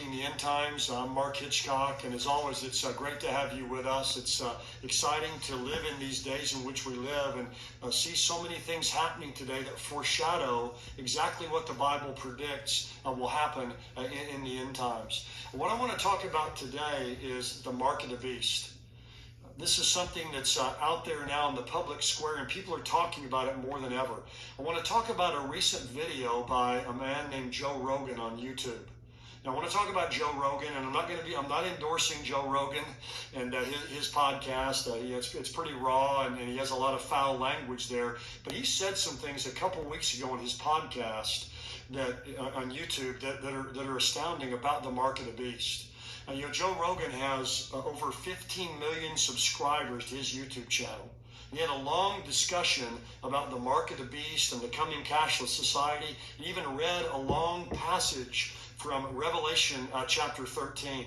Studying the End Times. I'm Mark Hitchcock, and as always, it's great to have you with us. It's exciting to live in these days in which we live and see so many things happening today that foreshadow exactly what the Bible predicts will happen in the end times. What I want to talk about today is the mark of the beast. This is something that's out there now in the public square, and people are talking about it more than ever. I want to talk about a recent video by a man named Joe Rogan on YouTube. Now, I want to talk about Joe Rogan, and I'm not endorsing Joe Rogan and his podcast. It's pretty raw, and he has a lot of foul language there. But he said some things a couple weeks ago on his podcast that on YouTube that are astounding about the mark of the beast. Joe Rogan has over 15 million subscribers to his YouTube channel. He had a long discussion about the mark of the beast and the coming cashless society. He even read a long passage from Revelation chapter 13.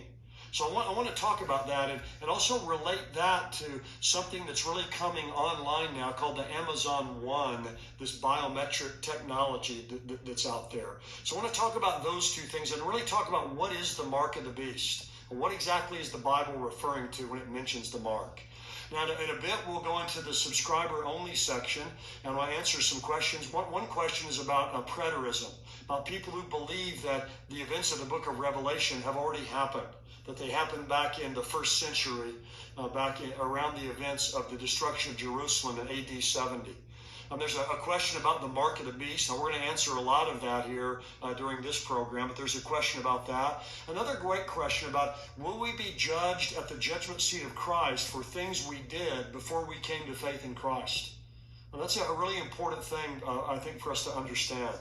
So I want to talk about that and also relate that to something that's really coming online now called the Amazon One, this biometric technology that's out there. So I want to talk about those two things and really talk about what is the mark of the beast. What exactly is the Bible referring to when it mentions the mark? Now, in a bit, we'll go into the subscriber-only section, and I'll answer some questions. One question is about preterism, about people who believe that the events of the book of Revelation have already happened, that they happened back in the first century, around the events of the destruction of Jerusalem in AD 70. There's a question about the mark of the beast, and we're going to answer a lot of that here during this program, but there's a question about that. Another great question about, will we be judged at the judgment seat of Christ for things we did before we came to faith in Christ? Well, that's a really important thing, I think, for us to understand.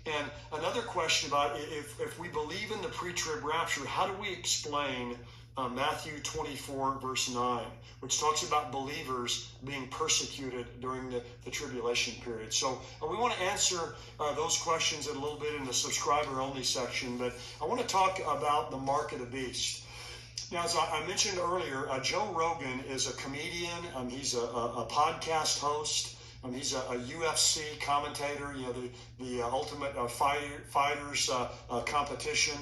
And another question about if we believe in the pre-trib rapture, how do we explain Matthew 24, verse 9, which talks about believers being persecuted during the tribulation period. So we want to answer those questions a little bit in the subscriber-only section, but I want to talk about the mark of the beast. Now, as I mentioned earlier, Joe Rogan is a comedian. He's a podcast host. He's a UFC commentator, the Ultimate Fighters competition.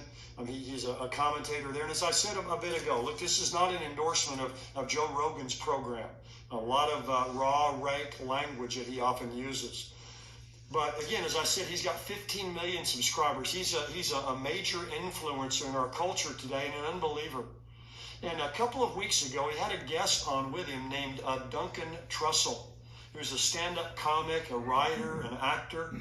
He's a commentator there. And as I said a bit ago, look, this is not an endorsement of Joe Rogan's program. A lot of raw, rank language that he often uses. But again, as I said, he's got 15 million subscribers. He's a major influencer in our culture today and an unbeliever. And a couple of weeks ago, he had a guest on with him named Duncan Trussell. He was a stand-up comic, a writer, an actor.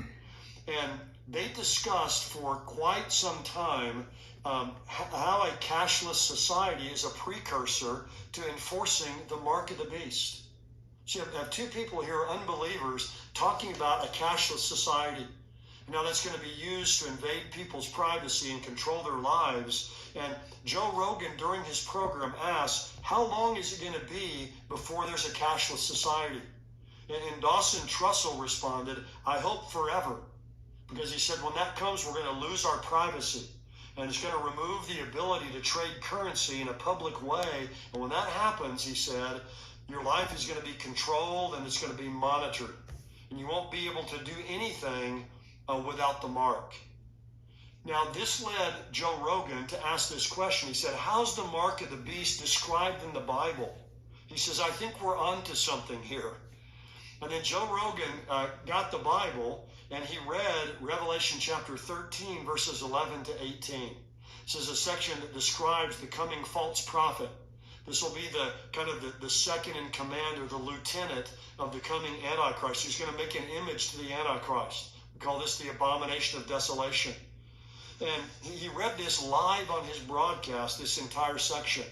And they discussed for quite some time how a cashless society is a precursor to enforcing the mark of the beast. So you have two people here, unbelievers, talking about a cashless society. Now that's going to be used to invade people's privacy and control their lives. And Joe Rogan, during his program, asked, how long is it going to be before there's a cashless society? And Dawson Trussell responded, I hope forever. Because he said, when that comes, we're going to lose our privacy. And it's going to remove the ability to trade currency in a public way. And when that happens, he said, your life is going to be controlled and it's going to be monitored. And you won't be able to do anything without the mark. Now, this led Joe Rogan to ask this question. He said, how's the mark of the beast described in the Bible? He says, I think we're onto something here. And then Joe Rogan got the Bible, and he read Revelation chapter 13, verses 11 to 18. This is a section that describes the coming false prophet. This will be the second in command, or the lieutenant of the coming Antichrist. He's going to make an image to the Antichrist. We call this the abomination of desolation. And he read this live on his broadcast, this entire section.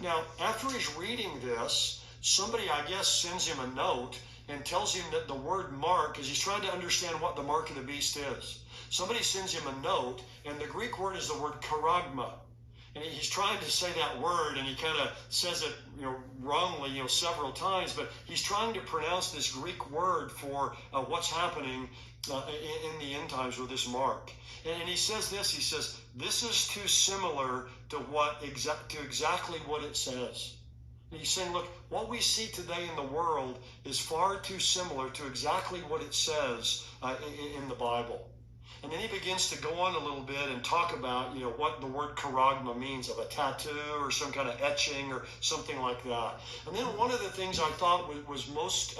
Now, after he's reading this, somebody, I guess, sends him a note and tells him that the word mark, as he's trying to understand what the mark of the beast is. Somebody sends him a note, and the Greek word is the word charagma. And he's trying to say that word, and he kind of says it, wrongly, several times, but he's trying to pronounce this Greek word for what's happening in the end times with this mark. And he says this, he says, this is too similar to exactly what it says. And he's saying, look, what we see today in the world is far too similar to exactly what it says in the Bible. And then he begins to go on a little bit and talk about, what the word charagma means, of a tattoo or some kind of etching or something like that. And then one of the things I thought was most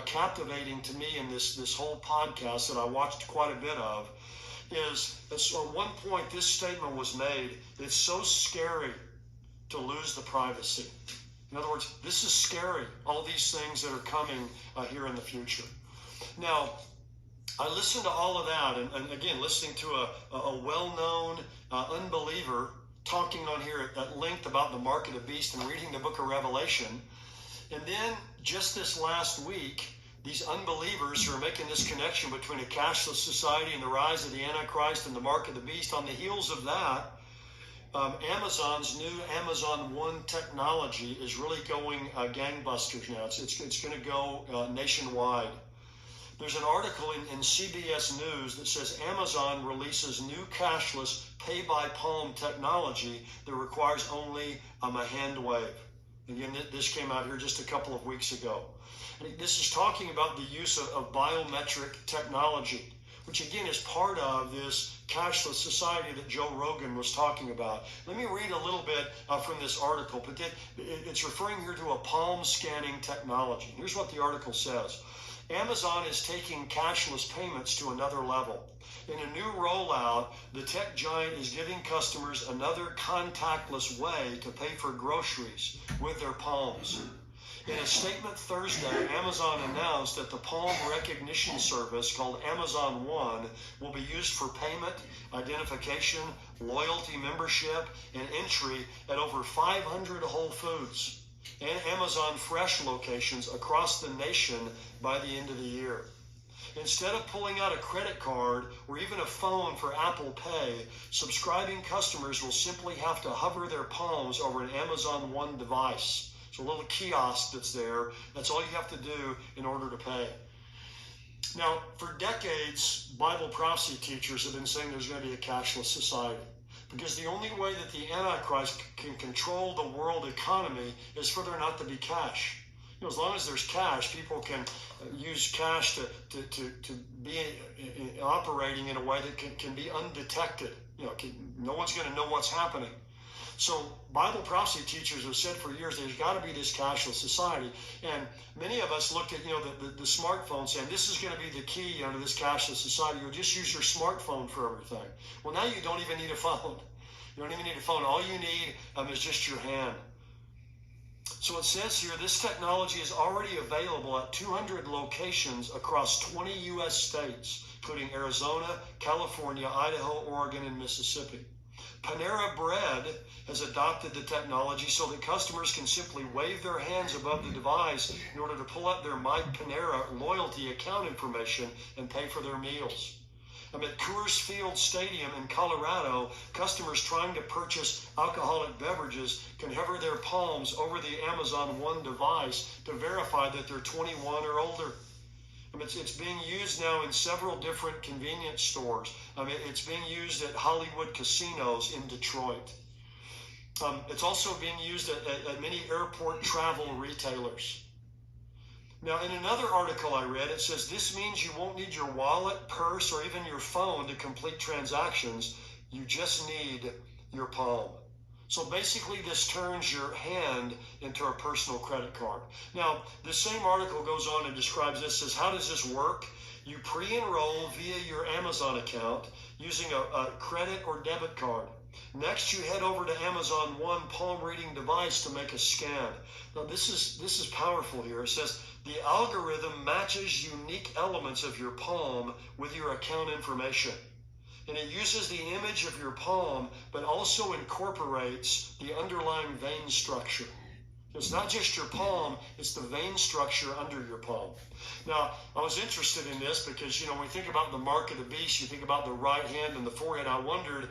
captivating to me in this whole podcast that I watched quite a bit of is at one point this statement was made: it's so scary to lose the privacy. In other words, this is scary, all these things that are coming here in the future. Now, I listened to all of that, and again, listening to a well-known unbeliever talking on here at length about the mark of the beast and reading the book of Revelation. And then just this last week, these unbelievers who are making this connection between a cashless society and the rise of the Antichrist and the mark of the beast, on the heels of that, Amazon's new Amazon One technology is really going gangbusters now. It's going to go nationwide. There's an article in CBS News that says Amazon releases new cashless pay-by-palm technology that requires only a hand wave. Again, this came out here just a couple of weeks ago. And this is talking about the use of biometric technology, which again is part of this cashless society that Joe Rogan was talking about. Let me read a little bit from this article, but it's referring here to a palm scanning technology. Here's what the article says. Amazon is taking cashless payments to another level. In a new rollout, the tech giant is giving customers another contactless way to pay for groceries with their palms. In a statement Thursday, Amazon announced that the palm recognition service called Amazon One will be used for payment, identification, loyalty membership, and entry at over 500 Whole Foods and Amazon Fresh locations across the nation by the end of the year. Instead of pulling out a credit card or even a phone for Apple Pay, subscribing customers will simply have to hover their palms over an Amazon One device. It's a little kiosk that's there. That's all you have to do in order to pay. Now, for decades, Bible prophecy teachers have been saying there's going to be a cashless society, because the only way that the Antichrist can control the world economy is for there not to be cash. As long as there's cash, people can use cash to be operating in a way that can be undetected. No one's going to know what's happening. So Bible prophecy teachers have said for years there's got to be this cashless society. And many of us looked at the smartphone saying this is going to be the key to this cashless society. You'll just use your smartphone for everything. Well, now you don't even need a phone. You don't even need a phone. All you need is just your hand. So it says here, this technology is already available at 200 locations across 20 U.S. states, including Arizona, California, Idaho, Oregon, and Mississippi. Panera Bread has adopted the technology so that customers can simply wave their hands above the device in order to pull up their My Panera loyalty account information and pay for their meals. At Coors Field Stadium in Colorado, customers trying to purchase alcoholic beverages can hover their palms over the Amazon One device to verify that they're 21 or older. It's being used now in several different convenience stores. It's being used at Hollywood casinos in Detroit. It's also being used at many airport travel retailers. Now, in another article I read, it says this means you won't need your wallet, purse, or even your phone to complete transactions. You just need your palm. So basically, this turns your hand into a personal credit card. Now, the same article goes on and describes this, says, how does this work? You pre-enroll via your Amazon account using a credit or debit card. Next, you head over to Amazon One palm reading device to make a scan. Now, this is powerful here. It says, the algorithm matches unique elements of your palm with your account information. And it uses the image of your palm, but also incorporates the underlying vein structure. It's not just your palm, it's the vein structure under your palm. Now, I was interested in this because, when we think about the mark of the beast, you think about the right hand and the forehead. I wondered,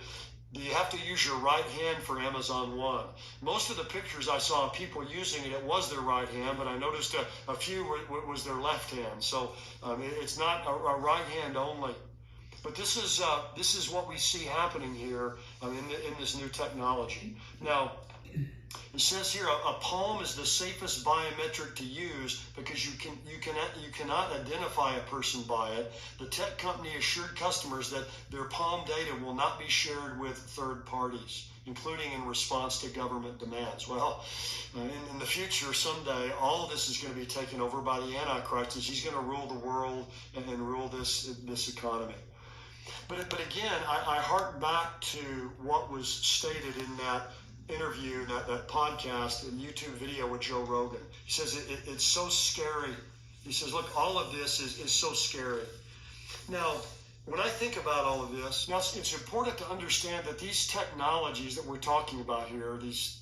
do you have to use your right hand for Amazon One? Most of the pictures I saw of people using it, it was their right hand, but I noticed a few was their left hand. So it's not a right hand only. But this is what we see happening here in this new technology. Now, It says here a palm is the safest biometric to use because you cannot identify a person by it. The tech company assured customers that their palm data will not be shared with third parties, including in response to government demands. Well, in the future, someday, all of this is going to be taken over by the Antichrist as he's going to rule the world and rule this economy. But again, I hark back to what was stated in that interview, that podcast, and YouTube video with Joe Rogan. He says it's so scary. He says, look, all of this is so scary. Now, when I think about all of this, now it's important to understand that these technologies that we're talking about here, these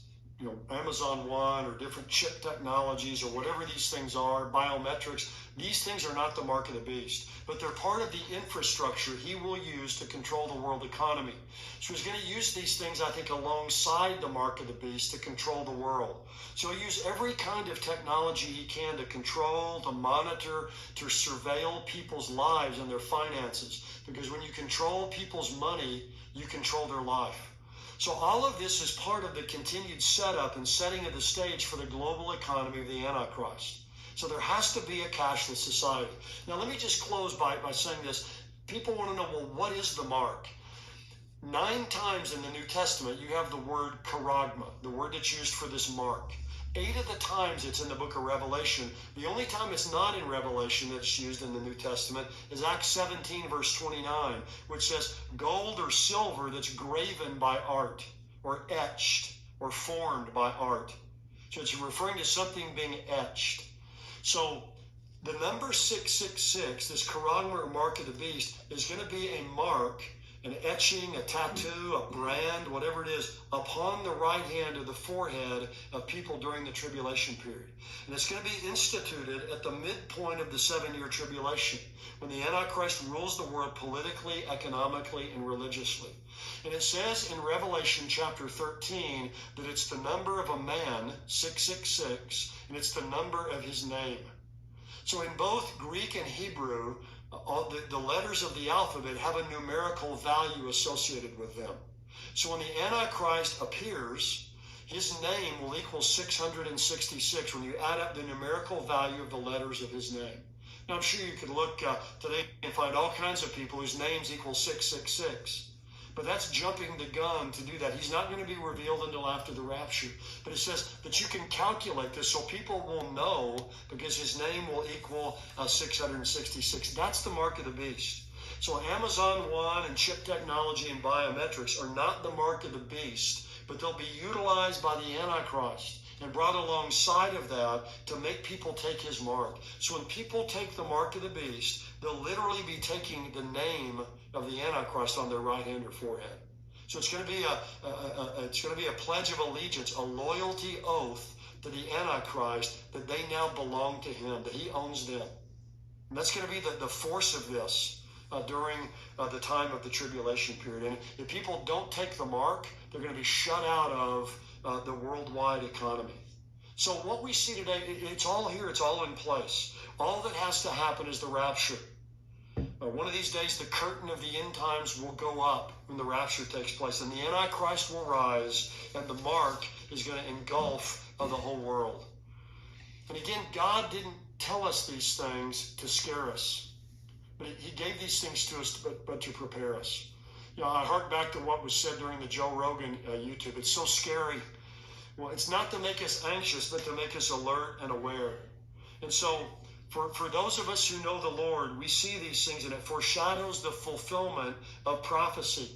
Amazon One or different chip technologies or whatever these things are, biometrics, these things are not the mark of the beast, but they're part of the infrastructure he will use to control the world economy. So he's going to use these things, I think, alongside the mark of the beast to control the world. So he'll use every kind of technology he can to control, to monitor, to surveil people's lives and their finances. Because when you control people's money, you control their life. So all of this is part of the continued setup and setting of the stage for the global economy of the Antichrist. So there has to be a cashless society. Now let me just close by saying this. People want to know, well, what is the mark? 9 times in the New Testament you have the word charagma, the word that's used for this mark. 8 of the times it's in the book of Revelation. The only time it's not in Revelation that's used in the New Testament is Acts 17 verse 29, which says gold or silver that's graven by art or etched or formed by art. So it's referring to something being etched. So the number 666, this charagma or mark of the beast, is going to be a mark, an etching, a tattoo, a brand, whatever it is, upon the right hand or the forehead of people during the tribulation period. And it's going to be instituted at the midpoint of the 7-year tribulation, when the Antichrist rules the world politically, economically, and religiously. And it says in Revelation chapter 13 that it's the number of a man, 666, and it's the number of his name. So in both Greek and Hebrew, the letters of the alphabet have a numerical value associated with them. So when the Antichrist appears, his name will equal 666 when you add up the numerical value of the letters of his name. Now I'm sure you could look today and find all kinds of people whose names equal 666. But that's jumping the gun to do that. He's not going to be revealed until after the rapture. But it says that you can calculate this so people will know, because his name will equal 666. That's the mark of the beast. So Amazon One and chip technology and biometrics are not the mark of the beast, but they'll be utilized by the Antichrist and brought alongside of that to make people take his mark. So when people take the mark of the beast, they'll literally be taking the name of the Antichrist on their right hand or forehead. So it's going to be a pledge of allegiance, a loyalty oath to the Antichrist that they now belong to him, that he owns them. And that's going to be the force of this during the time of the tribulation period. And if people don't take the mark, they're going to be shut out of the worldwide economy. So what we see today, it's all here, it's all in place. All that has to happen is the rapture. One of these days, the curtain of the end times will go up when the rapture takes place, and the Antichrist will rise, and the mark is going to engulf the whole world. And again, God didn't tell us these things to scare us, but he gave these things to us but to prepare us. I hark back to what was said during the Joe Rogan YouTube. It's so scary. Well, it's not to make us anxious, but to make us alert and aware. And so, for those of us who know the Lord, we see these things, and it foreshadows the fulfillment of prophecy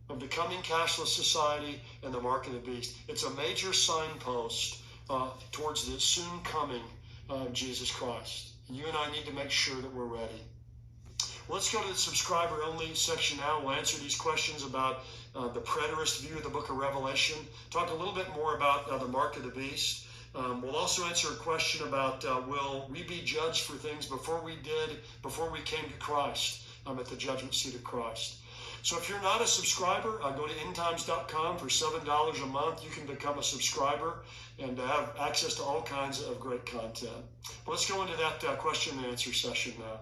of the coming cashless society and the mark of the beast. It's a major signpost towards the soon coming of Jesus Christ. You and I need to make sure that we're ready. Let's go to the subscriber-only section now. We'll answer these questions about the preterist view of the book of Revelation, talk a little bit more about the mark of the beast. We'll also answer a question about will we be judged for things before we came to Christ at the judgment seat of Christ. So if you're not a subscriber, go to endtimes.com for $7 a month. You can become a subscriber and have access to all kinds of great content. But let's go into that question and answer session now.